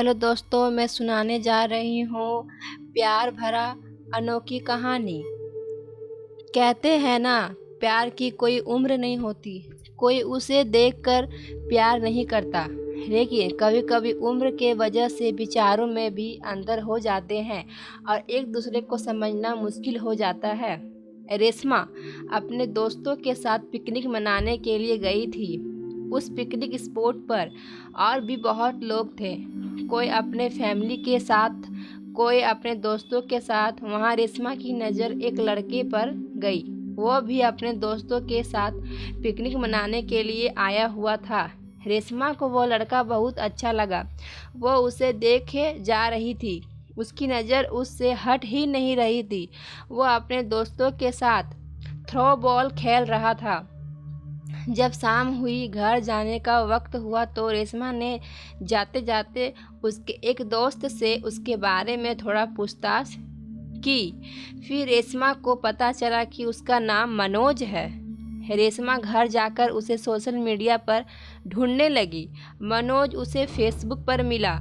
Hello दोस्तों, मैं सुनाने जा रही हूँ प्यार भरा अनोखी कहानी। कहते हैं ना, प्यार की कोई उम्र नहीं होती। कोई उसे देखकर प्यार नहीं करता, लेकिन कभी कभी उम्र के वजह से विचारों में भी अंतर हो जाते हैं और एक दूसरे को समझना मुश्किल हो जाता है। रेशमा अपने दोस्तों के साथ पिकनिक मनाने के लिए गई थी। उस पिकनिक स्पॉट पर और भी बहुत लोग थे, कोई अपने फैमिली के साथ, कोई अपने दोस्तों के साथ। वहाँ रेशमा की नज़र एक लड़के पर गई। वो भी अपने दोस्तों के साथ पिकनिक मनाने के लिए आया हुआ था। रेशमा को वो लड़का बहुत अच्छा लगा। वो उसे देखे जा रही थी, उसकी नज़र उससे हट ही नहीं रही थी। वो अपने दोस्तों के साथ थ्रो बॉल खेल रहा था। जब शाम हुई, घर जाने का वक्त हुआ तो रेशमा ने जाते जाते उसके एक दोस्त से उसके बारे में थोड़ा पूछताछ की। फिर रेशमा को पता चला कि उसका नाम मनोज है। रेशमा घर जाकर उसे सोशल मीडिया पर ढूंढने लगी। मनोज उसे फेसबुक पर मिला।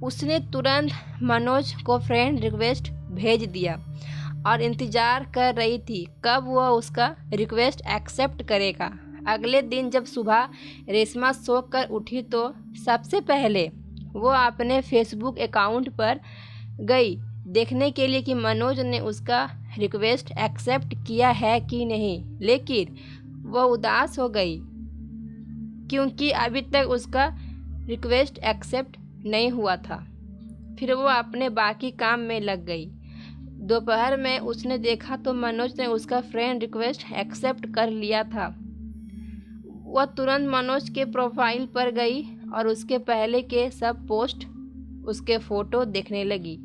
उसने तुरंत मनोज को फ्रेंड रिक्वेस्ट भेज दिया और इंतज़ार कर रही थी कब वह उसका रिक्वेस्ट एक्सेप्ट करेगा। अगले दिन जब सुबह रेशमा सो कर उठी तो सबसे पहले वो अपने फेसबुक अकाउंट पर गई देखने के लिए कि मनोज ने उसका रिक्वेस्ट एक्सेप्ट किया है कि नहीं। लेकिन वह उदास हो गई क्योंकि अभी तक उसका रिक्वेस्ट एक्सेप्ट नहीं हुआ था। फिर वो अपने बाकी काम में लग गई। दोपहर में उसने देखा तो मनोज ने उसका फ्रेंड रिक्वेस्ट एक्सेप्ट कर लिया था। वह तुरंत मनोज के प्रोफाइल पर गई और उसके पहले के सब पोस्ट, उसके फ़ोटो देखने लगी।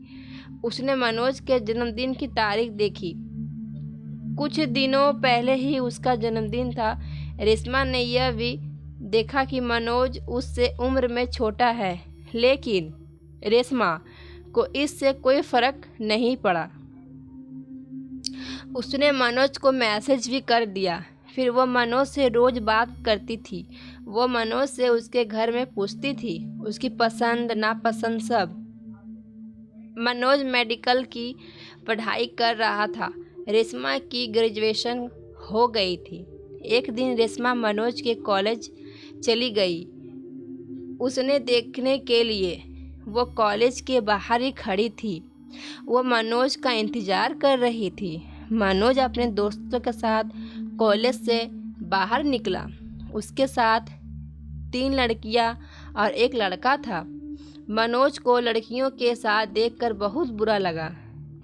उसने मनोज के जन्मदिन की तारीख देखी। कुछ दिनों पहले ही उसका जन्मदिन था। रेशमा ने यह भी देखा कि मनोज उससे उम्र में छोटा है, लेकिन रेशमा को इससे कोई फ़र्क नहीं पड़ा। उसने मनोज को मैसेज भी कर दिया। फिर वो मनोज से रोज़ बात करती थी। वो मनोज से उसके घर में पूछती थी, उसकी पसंद नापसंद सब। मनोज मेडिकल की पढ़ाई कर रहा था। रेशमा की ग्रेजुएशन हो गई थी। एक दिन रेशमा मनोज के कॉलेज चली गई उसने देखने के लिए। वो कॉलेज के बाहर ही खड़ी थी। वो मनोज का इंतज़ार कर रही थी। मनोज अपने दोस्तों के साथ कॉलेज से बाहर निकला। उसके साथ 3 लड़कियां और एक लड़का था। मनोज को लड़कियों के साथ देखकर बहुत बुरा लगा।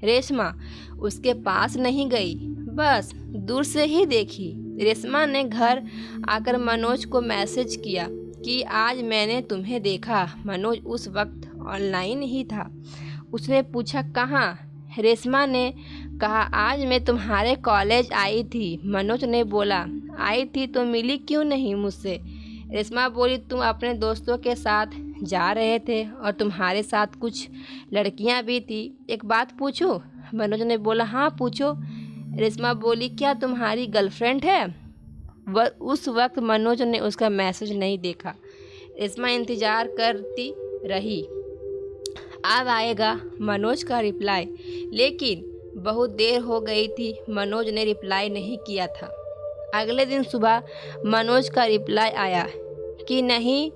रेशमा उसके पास नहीं गई, बस दूर से ही देखी। रेशमा ने घर आकर मनोज को मैसेज किया कि आज मैंने तुम्हें देखा। मनोज उस वक्त ऑनलाइन ही था। उसने पूछा कहाँ? रेशमा ने कहा आज मैं तुम्हारे कॉलेज आई थी। मनोज ने बोला आई थी तो मिली क्यों नहीं मुझसे? रेशमा बोली तुम अपने दोस्तों के साथ जा रहे थे और तुम्हारे साथ कुछ लड़कियां भी थी। एक बात पूछूं? मनोज ने बोला हाँ पूछो। रेशमा बोली क्या तुम्हारी गर्लफ्रेंड है? वह उस वक्त मनोज ने उसका मैसेज नहीं देखा। रेशमा इंतज़ार करती रही, अब आएगा मनोज का रिप्लाई, लेकिन बहुत देर हो गई थी। मनोज ने रिप्लाई नहीं किया था। अगले दिन सुबह मनोज का रिप्लाई आया कि नहीं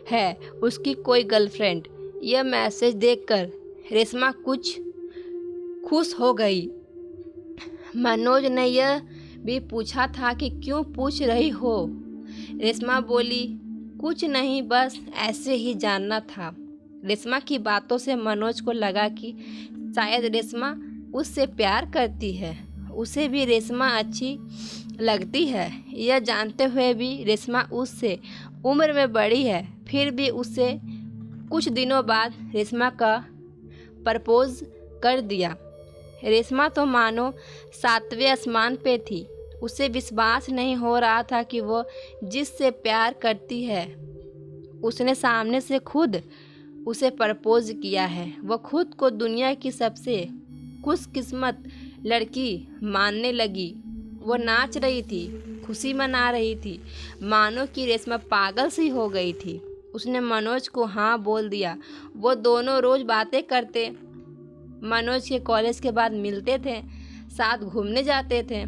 है उसकी कोई गर्लफ्रेंड। यह मैसेज देखकर रेशमा कुछ खुश हो गई। मनोज ने यह भी पूछा था कि क्यों पूछ रही हो? रेशमा बोली कुछ नहीं, बस ऐसे ही जानना था। रेशमा की बातों से मनोज को लगा कि शायद रेशमा उससे प्यार करती है, उसे भी रेशमा अच्छी लगती है। यह जानते हुए भी रेशमा उससे उम्र में बड़ी है। फिर भी उससे कुछ दिनों बाद रेशमा का प्रपोज कर दिया। रेशमा तो मानो 7वें आसमान पे थी। उसे विश्वास नहीं हो रहा था कि वो जिससे प्यार करती है उसने सामने से खुद उसे प्रपोज किया है। वो खुद को दुनिया की सबसे खुशकिस्मत लड़की मानने लगी। वो नाच रही थी, खुशी मना रही थी, मानो कि रेशमा पागल सी हो गई थी। उसने मनोज को हाँ बोल दिया। वो दोनों रोज़ बातें करते, मनोज के कॉलेज के बाद मिलते थे, साथ घूमने जाते थे।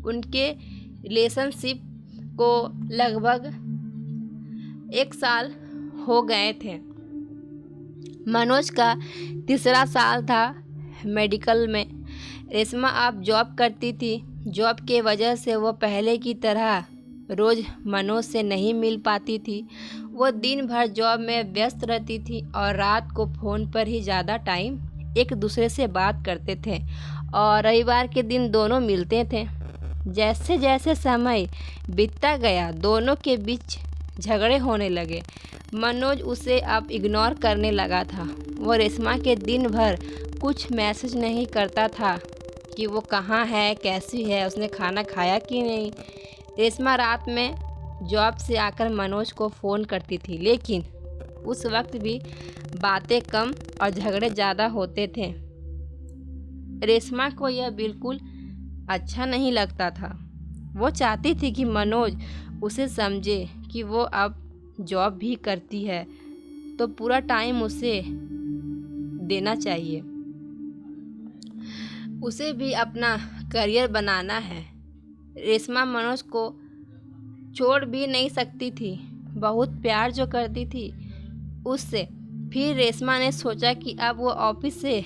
उनके रिलेशनशिप को लगभग 1 साल हो गए थे। मनोज का 3रा साल था मेडिकल में। रेशमा अब जॉब करती थी। जॉब के वजह से वो पहले की तरह रोज़ मनोज से नहीं मिल पाती थी। वो दिन भर जॉब में व्यस्त रहती थी और रात को फ़ोन पर ही ज़्यादा टाइम एक दूसरे से बात करते थे और रविवार के दिन दोनों मिलते थे। जैसे जैसे समय बीतता गया दोनों के बीच झगड़े होने लगे। मनोज उसे अब इग्नोर करने लगा था। वो रेशमा के दिन भर कुछ मैसेज नहीं करता था कि वो कहाँ है, कैसी है, उसने खाना खाया कि नहीं। रेशमा रात में जॉब से आकर मनोज को फ़ोन करती थी, लेकिन उस वक्त भी बातें कम और झगड़े ज़्यादा होते थे। रेशमा को यह बिल्कुल अच्छा नहीं लगता था। वो चाहती थी कि मनोज उसे समझे कि वो अब जॉब भी करती है तो पूरा टाइम उसे देना चाहिए। उसे भी अपना करियर बनाना है। रेशमा मनोज को छोड़ भी नहीं सकती थी। बहुत प्यार जो करती थी उससे। फिर रेशमा ने सोचा कि अब वो ऑफिस से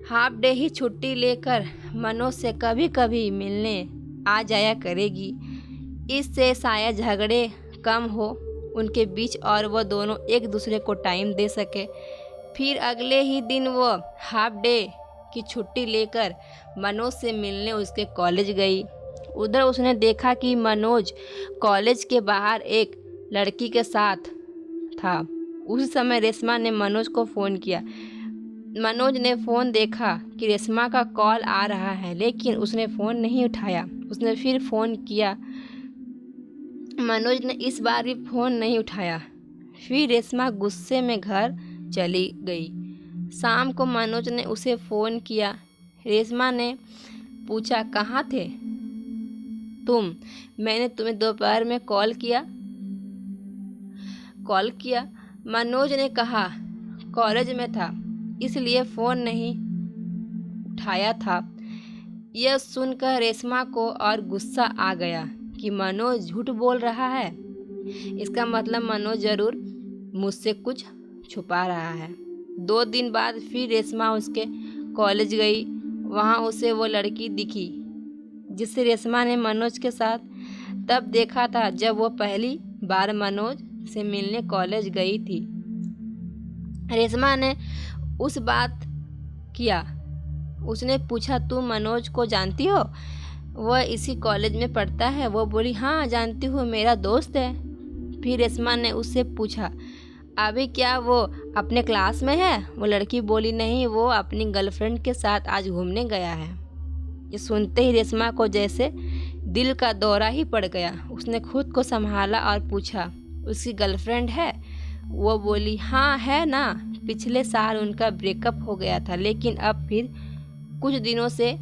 हाफ डे ही छुट्टी लेकर मनोज से कभी कभी मिलने आ जाया करेगी। इससे शायद झगड़े कम हो उनके बीच और वो दोनों एक दूसरे को टाइम दे सके। फिर अगले ही दिन वो हाफ डे की छुट्टी लेकर मनोज से मिलने उसके कॉलेज गई। उधर उसने देखा कि मनोज कॉलेज के बाहर एक लड़की के साथ था। उस समय रेशमा ने मनोज को फ़ोन किया। मनोज ने फ़ोन देखा कि रेशमा का कॉल आ रहा है, लेकिन उसने फ़ोन नहीं उठाया। उसने फिर फ़ोन किया। मनोज ने इस बार भी फ़ोन नहीं उठाया। फिर रेशमा गुस्से में घर चली गई। शाम को मनोज ने उसे फ़ोन किया। रेशमा ने पूछा, कहाँ थे तुम? मैंने तुम्हें दोपहर में कॉल किया। मनोज ने कहा, कॉलेज में था इसलिए फ़ोन नहीं उठाया था। यह सुनकर रेशमा को और गुस्सा आ गया कि मनोज झूठ बोल रहा है। इसका मतलब मनोज ज़रूर मुझसे कुछ छुपा रहा है। 2 दिन बाद फिर रेशमा उसके कॉलेज गई। वहाँ उसे वो लड़की दिखी जिससे रेशमा ने मनोज के साथ तब देखा था जब वो पहली बार मनोज से मिलने कॉलेज गई थी। रेशमा ने उस बात किया। उसने पूछा, तुम मनोज को जानती हो? वह इसी कॉलेज में पढ़ता है। वो बोली, हाँ जानती हूँ, मेरा दोस्त है। फिर रेशमा ने उससे पूछा, अभी क्या वो अपने क्लास में है? वो लड़की बोली, नहीं, वो अपनी गर्लफ्रेंड के साथ आज घूमने गया है। ये सुनते ही रेशमा को जैसे दिल का दौरा ही पड़ गया। उसने खुद को संभाला और पूछा, उसकी गर्लफ्रेंड है? वो बोली, हाँ है ना, पिछले साल उनका ब्रेकअप हो गया था, लेकिन अब फिर कुछ दिनों से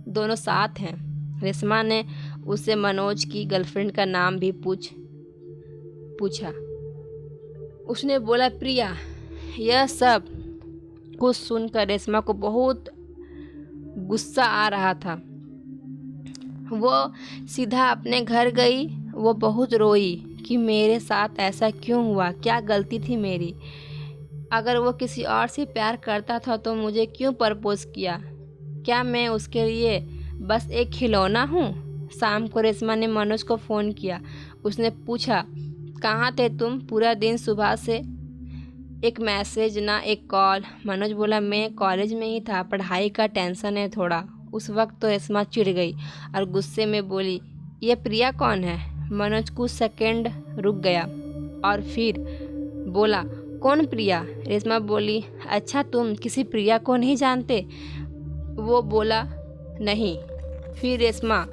दोनों साथ हैं। रेशमा ने उससे मनोज की गर्लफ्रेंड का नाम भी पूछा। उसने बोला, प्रिया। यह सब कुछ सुनकर रेशमा को बहुत गुस्सा आ रहा था। वो सीधा अपने घर गई। वो बहुत रोई कि मेरे साथ ऐसा क्यों हुआ, क्या गलती थी मेरी? अगर वो किसी और से प्यार करता था तो मुझे क्यों प्रपोज किया? क्या मैं उसके लिए बस एक खिलौना हूँ? शाम को रेशमा ने मनोज को फ़ोन किया। उसने पूछा, कहाँ थे तुम पूरा दिन? सुबह से एक मैसेज ना एक कॉल। मनोज बोला, मैं कॉलेज में ही था, पढ़ाई का टेंशन है थोड़ा। उस वक्त तो रेशमा चिढ़ गई और गुस्से में बोली, ये प्रिया कौन है? मनोज कुछ सेकंड रुक गया और फिर बोला, कौन प्रिया? रेशमा बोली, अच्छा तुम किसी प्रिया को नहीं जानते? वो बोला, नहीं। फिर रेशमा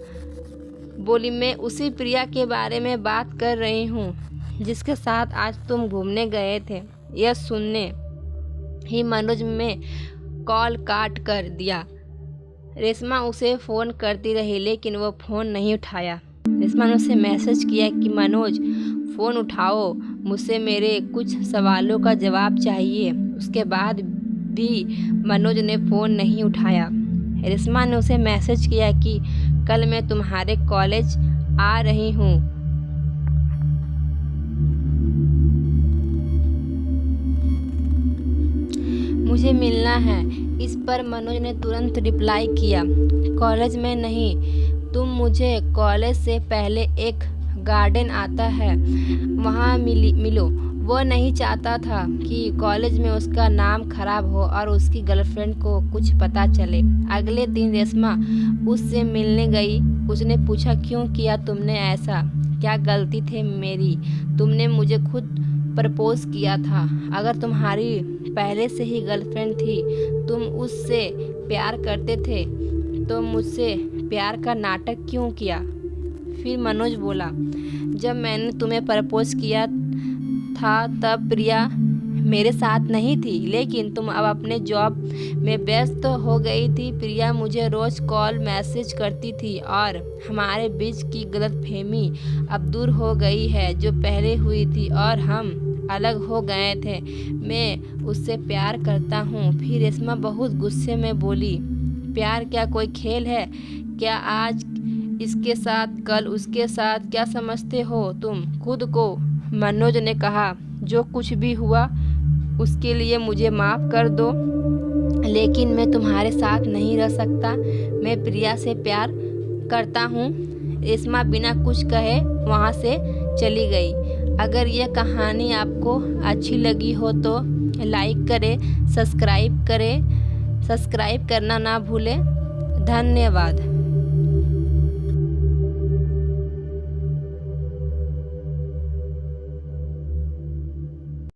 बोली, मैं उसी प्रिया के बारे में बात कर रही हूँ जिसके साथ आज तुम घूमने गए थे। यह सुनने ही मनोज में कॉल काट कर दिया। रेशमा उसे फ़ोन करती रही लेकिन वो फ़ोन नहीं उठाया। रेशमा ने उसे मैसेज किया कि मनोज फ़ोन उठाओ, मुझसे मेरे कुछ सवालों का जवाब चाहिए। उसके बाद भी मनोज ने फ़ोन नहीं उठाया। रेशमा ने उसे मैसेज किया कि कल मैं तुम्हारे कॉलेज आ रही हूँ। मुझे मिलना है। इस पर मनोज ने तुरंत रिप्लाई किया, कॉलेज में नहीं, तुम मुझे कॉलेज से पहले एक गार्डन आता है, वहाँ मिलो। वो नहीं चाहता था कि कॉलेज में उसका नाम खराब हो और उसकी गर्लफ्रेंड को कुछ पता चले। अगले दिन रेशमा उससे मिलने गई। उसने पूछा, क्यों किया तुमने ऐसा? क्या गलती थी मेरी? तुमने मुझे खुद प्रपोज किया था। अगर तुम्हारी पहले से ही गर्लफ्रेंड थी, तुम उससे प्यार करते थे, तो मुझसे प्यार का नाटक क्यों किया? फिर मनोज बोला, जब मैंने तुम्हें प्रपोज किया था तब प्रिया मेरे साथ नहीं थी, लेकिन तुम अब अपने जॉब में व्यस्त हो गई थी। प्रिया मुझे रोज़ कॉल मैसेज करती थी और हमारे बीच की गलतफहमी अब दूर हो गई है जो पहले हुई थी, और हम अलग हो गए थे। मैं उससे प्यार करता हूँ। फिर रेशमा बहुत गुस्से में बोली, प्यार क्या कोई खेल है क्या? आज इसके साथ कल उसके साथ, क्या समझते हो तुम खुद को? मनोज ने कहा, जो कुछ भी हुआ उसके लिए मुझे माफ़ कर दो, लेकिन मैं तुम्हारे साथ नहीं रह सकता। मैं प्रिया से प्यार करता हूँ। रेशमा बिना कुछ कहे वहाँ से चली गई। अगर यह कहानी आपको अच्छी लगी हो तो लाइक करें, सब्सक्राइब करना ना भूलें। धन्यवाद।